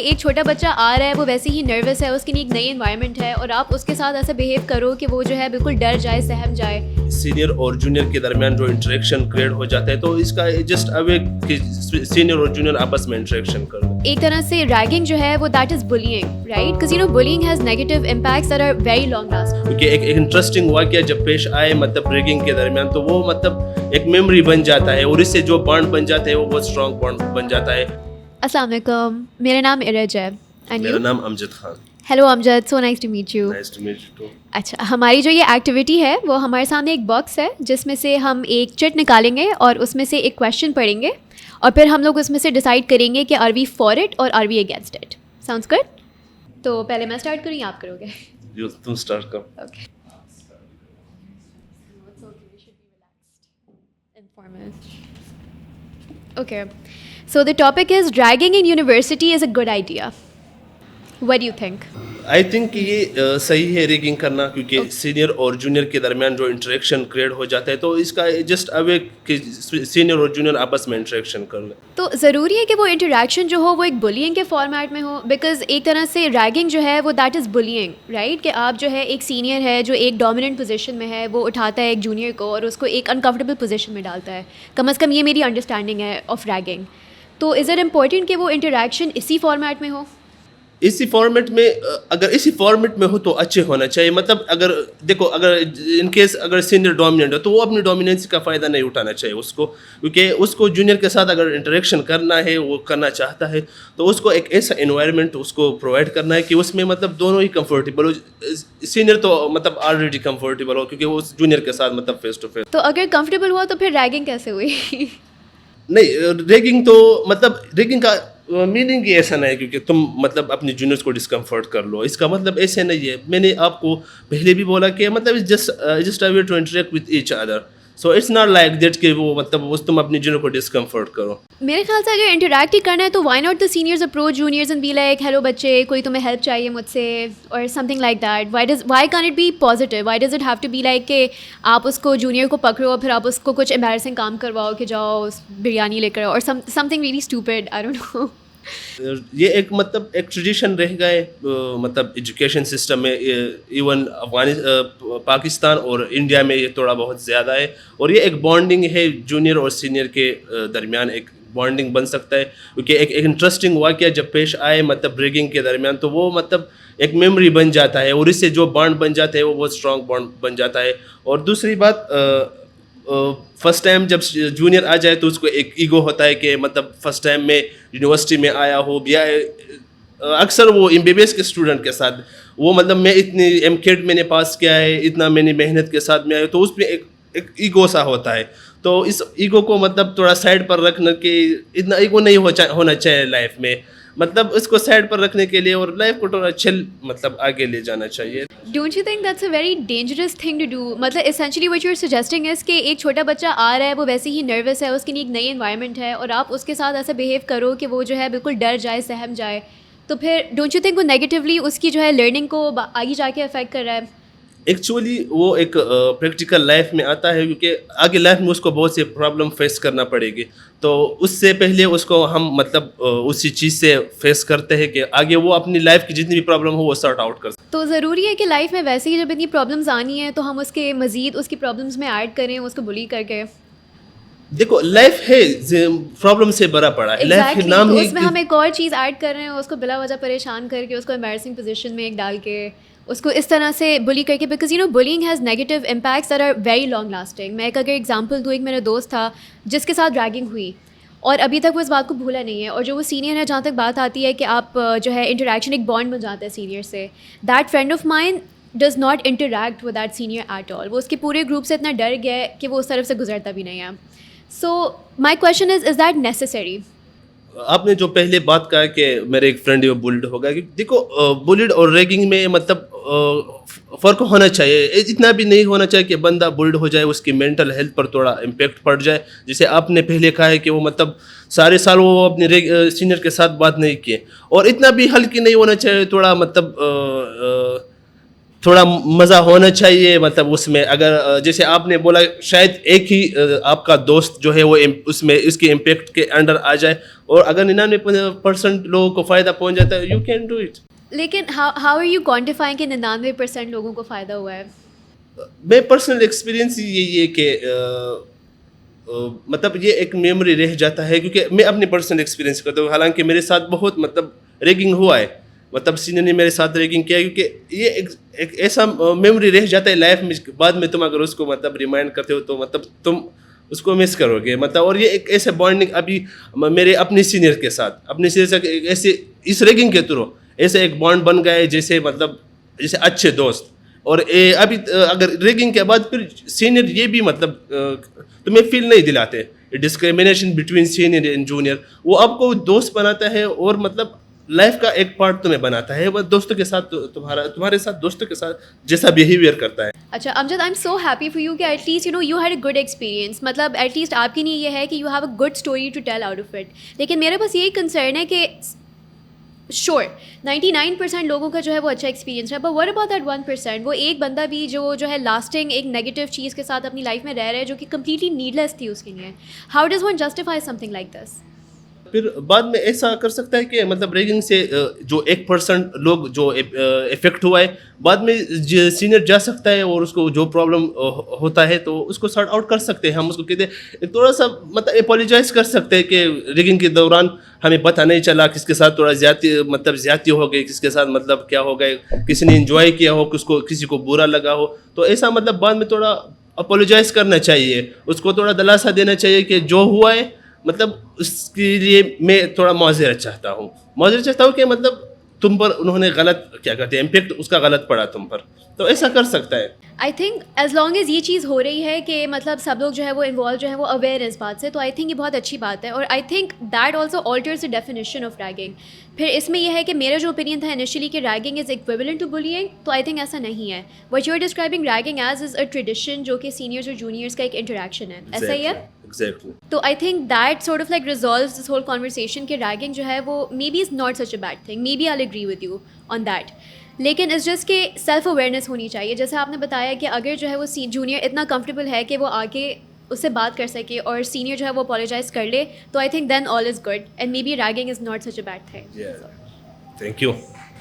ایک چھوٹا بچہ آ رہا ہے, وہ ویسے ہی نروس ہے, اس کے لیے ایک نئی انوائرمنٹ ہے, اور آپ اس کے ساتھ ایسا بہیو کرو کہ وہ جو ہے بالکل ڈر جائے, سہم جائے. سینئر اور جونیئر کے درمیان جو انٹریکشن کریٹ ہو جاتا ہے, تو اس کا جسٹ اوے کہ سینئر اور جونیئر آپس میں انٹریکشن کرو. ایک طرح سے ریگنگ جو ہے وہ that is bullying, right, because you know bullying has negative impacts that are very long lasting. کیونکہ ایک انٹرسٹنگ واقعہ جب پیش آئے مطلب ریگنگ کے درمیان, تو وہ مطلب ایک میموری بن جاتا ہے, اور اس سے جو بانڈ بن جاتا ہے وہ بہت اسٹرانگ بانڈ بن جاتا ہے. السلام علیکم, میرا نام ارج ہے. میرا نام Amjad Khan. Hello Amjad, so nice to meet you. Nice to meet you too. اچھا, ہماری جو یہ ایکٹیویٹی ہے وہ ہمارے سامنے ایک باکس ہے جس میں سے ہم ایک چٹ نکالیں گے اور اس میں سے ایک کویشچن پڑھیں گے, اور پھر ہم لوگ اس میں سے ڈیسائڈ کریں گے کہ آر وی فار اٹ اور are we against it. Sounds good. تو پہلے میں اسٹارٹ کروں یا آپ کرو گے؟ تم اسٹارٹ کرو. Okay. Okay, so the topic is dragging in university is a good idea. What do you think? I think کہ یہ صحیح ہے ریگنگ کرنا, کیونکہ سینئر اور جونیئر کے درمیان جو انٹریکشن کریٹ ہو جاتا ہے, تو اس کا جسٹ اوے کہ سینئر اور جونیئر آپس میں انٹریکشن کر لیں. تو ضروری ہے کہ وہ انٹریکشن جو ہو وہ ایک بلینگ کے فارمیٹ میں ہو, بیکاز ایک طرح سے ریگنگ جو ہے وہ دیٹ از بلینگ, رائٹ, کہ آپ جو ہے ایک سینئر ہے جو ایک ڈومیننٹ پوزیشن میں ہے, وہ اٹھاتا ہے ایک جونیئر کو اور اس کو ایک انکمفرٹیبل پوزیشن میں ڈالتا ہے. کم از کم یہ میری انڈرسٹینڈنگ ہے آف ریگنگ. تو از اٹ امپورٹنٹ کہ وہ انٹریکشن اسی فارمیٹ میں ہو؟ اسی فارمیٹ میں, اگر اسی فارمیٹ میں ہو تو اچھے ہونا چاہیے. مطلب اگر دیکھو, اگر ان کیس اگر سینئر ڈومیننٹ ہے تو وہ اپنی ڈومیننسی کا فائدہ نہیں اٹھانا چاہیے اس کو, کیونکہ اس کو جونیئر کے ساتھ اگر انٹریکشن کرنا ہے, وہ کرنا چاہتا ہے, تو اس کو ایک ایسا انوائرمنٹ اس کو پرووائڈ کرنا ہے کہ اس میں مطلب دونوں ہی کمفرٹیبل ہو. سینئر تو مطلب آلریڈی کمفرٹیبل ہو کیونکہ وہ جونیئر کے ساتھ مطلب فیس ٹو فیس. تو اگر کمفرٹیبل ہوا تو پھر ریگنگ کیسے ہوئی؟ نہیں, ریگنگ تو مطلب ریگنگ کا میننگ ہی ایسا نہیں, کیونکہ تم مطلب اپنی جونیئرس کو ڈسکمفرٹ کر لو. اس کا مطلب ایسے نہیں ہے. میں نے آپ کو پہلے بھی بولا کہ مطلب just a way to interact with each other, so it's not like that کہ وہ مطلب تم اپنی جونیئر کو ڈسکمفرٹ کرو. میرے خیال سے اگر انٹریکٹ ہی کرنا ہے تو why not the seniors approach juniors and be like hello بچے, کوئی تمہیں ہیلپ چاہیے مجھ سے, اور something like that. Why can it be positive? Why does it have to be like کہ آپ اس کو جونیئر کو پکڑو, پھر آپ اس کو کچھ امبیرسنگ کام کرواؤ کہ جاؤ بریانی لے کر, اور something very stupid, I don't know. یہ ایک مطلب ایک ٹریڈیشن رہ گئے مطلب ایجوکیشن سسٹم میں, ایون پاکستان اور انڈیا میں یہ تھوڑا بہت زیادہ ہے, اور یہ ایک بانڈنگ ہے جونیئر اور سینئر کے درمیان, ایک بانڈنگ بن سکتا ہے. کیونکہ ایک انٹرسٹنگ واقعہ جب پیش آئے مطلب ریگنگ کے درمیان, تو وہ مطلب ایک میموری بن جاتا ہے, اور اس سے جو بانڈ بن جاتا ہے وہ بہت اسٹرانگ بانڈ بن جاتا ہے. اور دوسری بات, فرسٹ ٹائم جب جونیئر آ جائے تو اس کو ایک ایگو ہوتا ہے کہ مطلب فرسٹ ٹائم میں یونیورسٹی میں آیا ہو, یا اکثر وہ ایم بی بی ایس کے اسٹوڈنٹ کے ساتھ وہ مطلب میں اتنی ایم کیڈ میں نے پاس کیا ہے, اتنا میں نے محنت کے ساتھ میں آیا, تو اس میں ایک ایگو سا ہوتا ہے. تو اس ایگو کو مطلب تھوڑا سائڈ پر رکھنا, کہ اتنا ایگو نہیں ہونا چاہیے لائف میں, مطلب اس کو سائڈ پر رکھنے کے لیے اور لائف کو تھوڑا چل مطلب آگے لے جانا چاہیے. Don't you think that's a very dangerous thing to do? مطلب essentially what you are suggesting is کہ ایک چھوٹا بچہ آ رہا ہے, وہ ویسے ہی نروس ہے, اس کے لیے ایک نئی انوائرمنٹ ہے, اور آپ اس کے ساتھ ایسا بہیو کرو کہ وہ جو ہے بالکل ڈر جائے, سہم جائے, تو پھر ڈونٹ یو تھنک وہ نیگیٹیولی اس کی جو ہے لرننگ کو آگے جا کے افیکٹ کر رہا ہے؟ ایکچولی وہ ایک پریکٹیکل لائف میں آتا ہے, کیونکہ آگے لائف میں اس کو بہت سے پرابلم فیس کرنا پڑے گی, تو اس سے پہلے اس کو ہم مطلب اسی چیز سے فیس کرتے ہیں کہ آگے وہ اپنی لائف کی جتنی بھی پرابلم ہو وہ سارٹ آؤٹ کر سکتے. تو ضروری ہے کہ لائف میں ویسے ہی جب اتنی پرابلمس آنی ہیں تو ہم اس کے مزید اس کی پرابلمس میں ایڈ کریں, اس کو بلی کر کے. دیکھو لائف ہے پرابلم سے بھرا پڑا ہے, لائف کے نام ہی, اس میں ہم ایک اور چیز ایڈ کر رہے ہیں, اس کو بلا وجہ پریشان کر کے, اس کو امبیرسنگ پوزیشن میں ایک ڈال کے, اس کو اس طرح سے بلی کر کے, because you know bullying has negative impacts that are very long lasting. میں ایک اگر ایگزامپل دوں, ایک میرا دوست تھا جس کے ساتھ ریگنگ ہوئی, اور ابھی تک وہ اس بات کو بھولا نہیں ہے, اور جو وہ سینئر ہے, جہاں تک بات آتی ہے کہ آپ جو ہے انٹریکشن ایک بانڈ بن جاتا ہے سینئر سے, that friend of mine does not interact with that senior at all. وہ اس کے پورے گروپ سے اتنا ڈر گیا ہے کہ وہ اس طرف سے گزرتا بھی نہیں ہے. سو مائی کویشچن از دیٹ نیسیسری؟ آپ نے جو پہلے بات کہا کہ میرے ایک فرینڈ وہ بلڈ ہو گیا, دیکھو بلڈ اور ریگنگ میں مطلب فرق ہونا چاہیے, اتنا بھی نہیں ہونا چاہیے کہ بندہ بلڈ ہو جائے, اس کی مینٹل ہیلتھ پر تھوڑا امپیکٹ پڑ جائے. جیسے آپ نے پہلے کہا ہے کہ وہ مطلب سارے سال وہ اپنے سینئر کے ساتھ بات نہیں کیے, اور اتنا بھی ہلکی نہیں ہونا چاہیے, تھوڑا مطلب تھوڑا مزہ ہونا چاہیے مطلب اس میں. اگر جیسے آپ نے بولا شاید ایک ہی آپ کا دوست جو ہے وہ اس میں اس کے امپیکٹ کے انڈر آ جائے, اور اگر 99% لوگوں کو فائدہ پہنچ جاتا ہے, یو کین ڈو اٹ. لیکن ہاؤ آر یو کوانٹیفائنگ کہ 99% لوگوں کو فائدہ ہوا ہے؟ میں پرسنل ایکسپیرینس یہی ہے کہ مطلب یہ ایک میموری رہ جاتا ہے, کیونکہ میں اپنی پرسنل ایکسپیرینس کرتا ہوں. حالانکہ میرے ساتھ بہت مطلب ریگنگ ہوا ہے, مطلب سینئر نے میرے ساتھ ریگنگ کیا, کیونکہ یہ ایک ایسا میموری رہ جاتا ہے لائف میں. بعد میں تم اگر اس کو مطلب ریمائنڈ کرتے ہو تو مطلب تم اس کو مس کرو گے مطلب. اور یہ ایک ایسے بانڈنگ ابھی میرے اپنے سینئر کے ساتھ ایسے اس ریگنگ کے تھرو ایسے ایک بانڈ بن گئے جیسے مطلب جیسے اچھے دوست. اور ابھی اگر ریگنگ کے بعد پھر سینئر یہ بھی مطلب تمہیں فیل نہیں دلاتے discrimination between senior and junior. وہ آپ کو دوست بناتا ہے اور مطلب لائف کا ایک پارٹ تمہیں بناتا ہے. وہ دوستوں کے ساتھ تمہارے ساتھ دوستوں کے ساتھ جیسا بیہیویئر کرتا ہے. اچھا Amjad, I am so happy for you کہ at least you had a good experience. مطلب ایٹ لیسٹ آپ کے لیے یہ ہے کہ you have a good story to tell out of it. لیکن میرے پاس یہی کنسرن ہے کہ شور 99% لوگوں کا جو ہے وہ اچھا ایکسپیرینس ہے, بٹ واٹ اباؤٹ دیٹ 1%, وہ ایک بندہ بھی جو ہے لاسٹنگ ایک نیگیٹو چیز کے ساتھ اپنی لائف میں رہ رہا ہے جو کہ کمپلیٹلی نیڈ لیس تھی اس کے لیے. How does one justify some thing like this? پھر بعد میں ایسا کر سکتا ہے کہ مطلب ریگنگ سے جو 1% لوگ جو افیکٹ ہوا ہے, بعد میں سینئر جا سکتا ہے اور اس کو جو پرابلم ہوتا ہے تو اس کو سارٹ آؤٹ کر سکتے ہیں. ہم اس کو کہتے ہیں تھوڑا سا مطلب اپولوجائز کر سکتے ہیں کہ ریگنگ کے دوران ہمیں پتہ نہیں چلا کس کے ساتھ تھوڑا زیادتی ہو گئی, کس کے ساتھ مطلب کیا ہو گئے, کسی نے انجوائے کیا ہو, کسی کو برا لگا ہو. تو ایسا مطلب بعد میں تھوڑا اپولوجائز کرنا چاہیے, اس کو تھوڑا دلاسا دینا چاہیے کہ جو ہوا ہے مطلب اس کے لیے میں تھوڑا معذرت چاہتا ہوں کہ مطلب تم پر انہوں نے غلط کیا کہتے ہیں امپیکٹ اس کا غلط پڑا تم پر. تو ایسا کر سکتا ہے. I think as long as یہ چیز ہو رہی ہے کہ مطلب سب لوگ جو ہے وہ انوالو جو ہے وہ اویئر اس بات سے, تو آئی تھنک یہ بہت اچھی بات ہے. اور آئی think that also alters the definition of rigging. پھر اس میں یہ ہے کہ میرا جو اوپینین تھا انیشلی کہ ragging is equivalent to bullying, تو آئی تھنک ایسا نہیں ہے. What you are describing ragging as is a tradition جو کہ سینئرز اور جونیئرس کا ایک انٹریکشن ہے, ایسا ہی ہے. تو I think that sort of like resolves this whole conversation کہ ریگنگ جو ہے وہ maybe is not such a bad thing, maybe I agree with you on that. لیکن اس جسٹ کہ سیلف اویئرنیس ہونی چاہیے. جیسے آپ نے بتایا کہ اگر جو ہے وہ جونیئر اتنا کمفرٹیبل ہے کہ وہ آگے اس سے بات کر سکے اور سینئر جو ہے وہ اپولوجائز کر لے, تو I think then all is good and maybe ragging is not such a bad thing. Thank you.